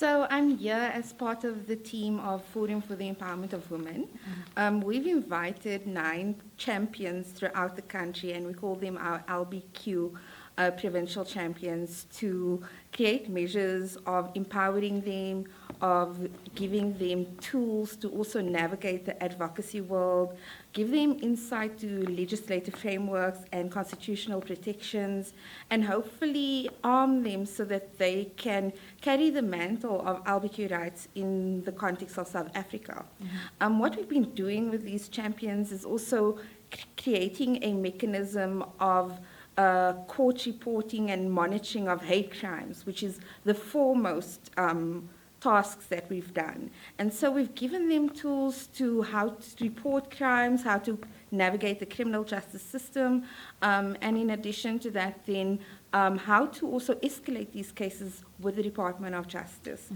So I'm here as part of the team of Forum for the Empowerment of Women. We've invited 9 champions throughout the country, and we call them our LBQ provincial champions, to create measures of empowering them, of giving them tools to also navigate the advocacy world, give them insight to legislative frameworks and constitutional protections, and hopefully arm them so that they can carry the mantle of LGBTQ rights in the context of South Africa. What we've been doing with these champions is also creating a mechanism of court reporting and monitoring of hate crimes, which is the foremost tasks that we've done. And so we've given them tools to how to report crimes, how to navigate the criminal justice system, and in addition to that, then how to also escalate these cases with the Department of Justice.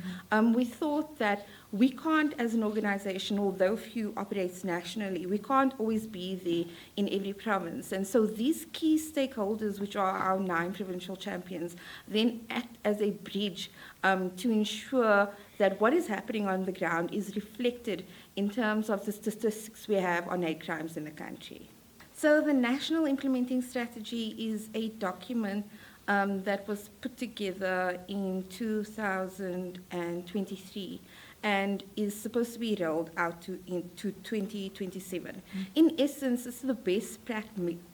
We thought that we can't, as an organization, although few operates nationally, we can't always be there in every province. And so these key stakeholders, which are our 9 provincial champions, then act as a bridge to ensure that what is happening on the ground is reflected in terms of the statistics we have on hate crimes in the country. So the National Implementing Strategy is a document that was put together in 2023 and is supposed to be rolled out into 2027. In essence, this is the best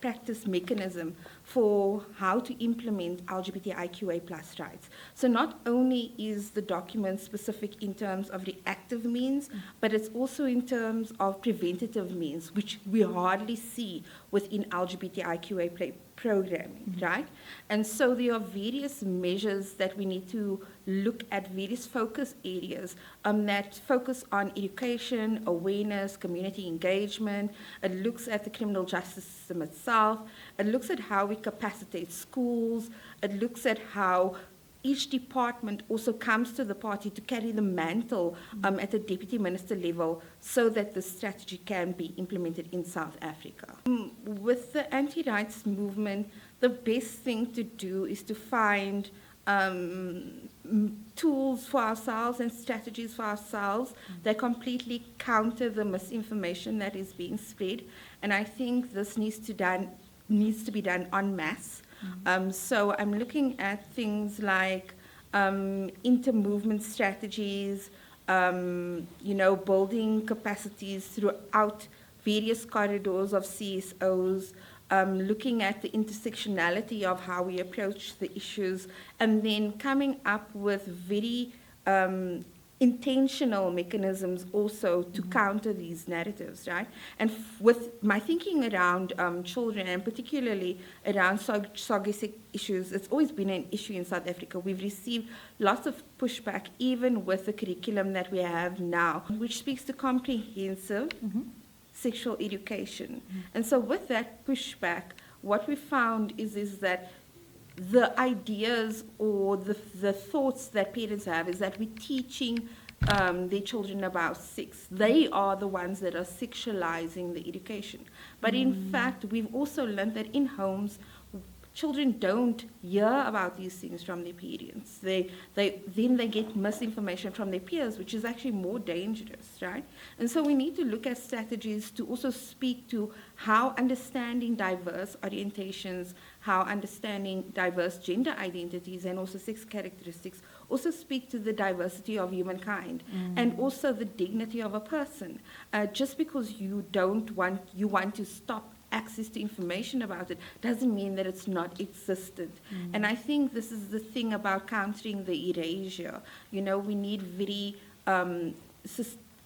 practice mechanism for how to implement LGBTIQA plus rights. So not only is the document specific in terms of reactive means, but it's also in terms of preventative means, which we hardly see within LGBTIQA programming, right? And so there are various measures that we need to look at, various focus areas that focus on education, awareness, community engagement. It looks at the criminal justice system itself. It looks at how we capacitate schools. It looks at how each department also comes to the party to carry the mantle at the deputy minister level so that the strategy can be implemented in South Africa. With the anti-rights movement, the best thing to do is to find tools for ourselves and strategies for ourselves that completely counter the misinformation that is being spread. And I think this needs to be done en masse. So I'm looking at things like inter-movement strategies, building capacities throughout various corridors of CSOs, looking at the intersectionality of how we approach the issues, and then coming up with very intentional mechanisms also to counter these narratives, right? And with my thinking around children, and particularly around surrogacy issues, it's always been an issue in South Africa. We've received lots of pushback, even with the curriculum that we have now, which speaks to comprehensive sexual education. And so with that pushback, what we found is that the ideas or the thoughts that parents have is that we're teaching their children about sex. They are the ones that are sexualizing the education. But in fact, we've also learned that in homes, children don't hear about these things from their parents. Then they get misinformation from their peers, which is actually more dangerous, right? And so we need to look at strategies to also speak to how understanding diverse orientations, how understanding diverse gender identities and also sex characteristics also speak to the diversity of humankind and also the dignity of a person. Just because you want to stop access to information about it doesn't mean that it's not existent. And I think this is the thing about countering the erasure. We need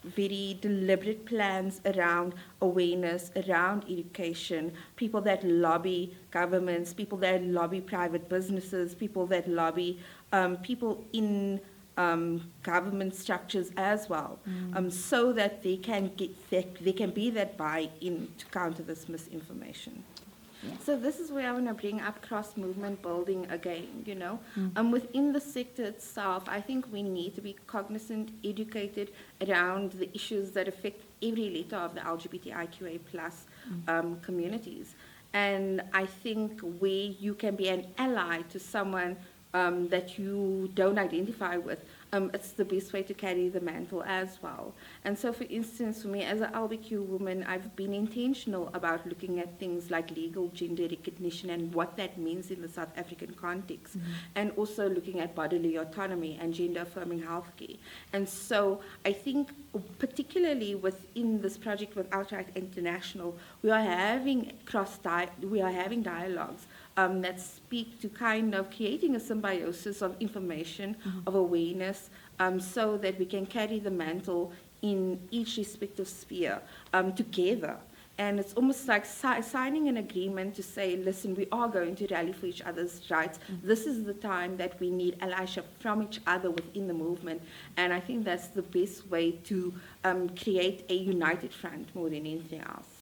very deliberate plans around awareness, around education, people that lobby governments, people that lobby private businesses, people that lobby people in government structures as well, so that they can be that buy-in to counter this misinformation. Yeah. So this is where I want to bring up cross-movement building again, Within the sector itself, I think we need to be cognizant, educated around the issues that affect every letter of the LGBTIQA plus communities. And I think where you can be an ally to someone that you don't identify with, it's the best way to carry the mantle as well. And so, for instance, for me as an LBQ woman, I've been intentional about looking at things like legal gender recognition and what that means in the South African context, and also looking at bodily autonomy and gender affirming healthcare. And so I think particularly within this project with Outright International, we are having dialogues that speak to kind of creating a symbiosis of information, of awareness, so that we can carry the mantle in each respective sphere together. And it's almost like signing an agreement to say, listen, we are going to rally for each other's rights. This is the time that we need allyship from each other within the movement. And I think that's the best way to create a united front more than anything else.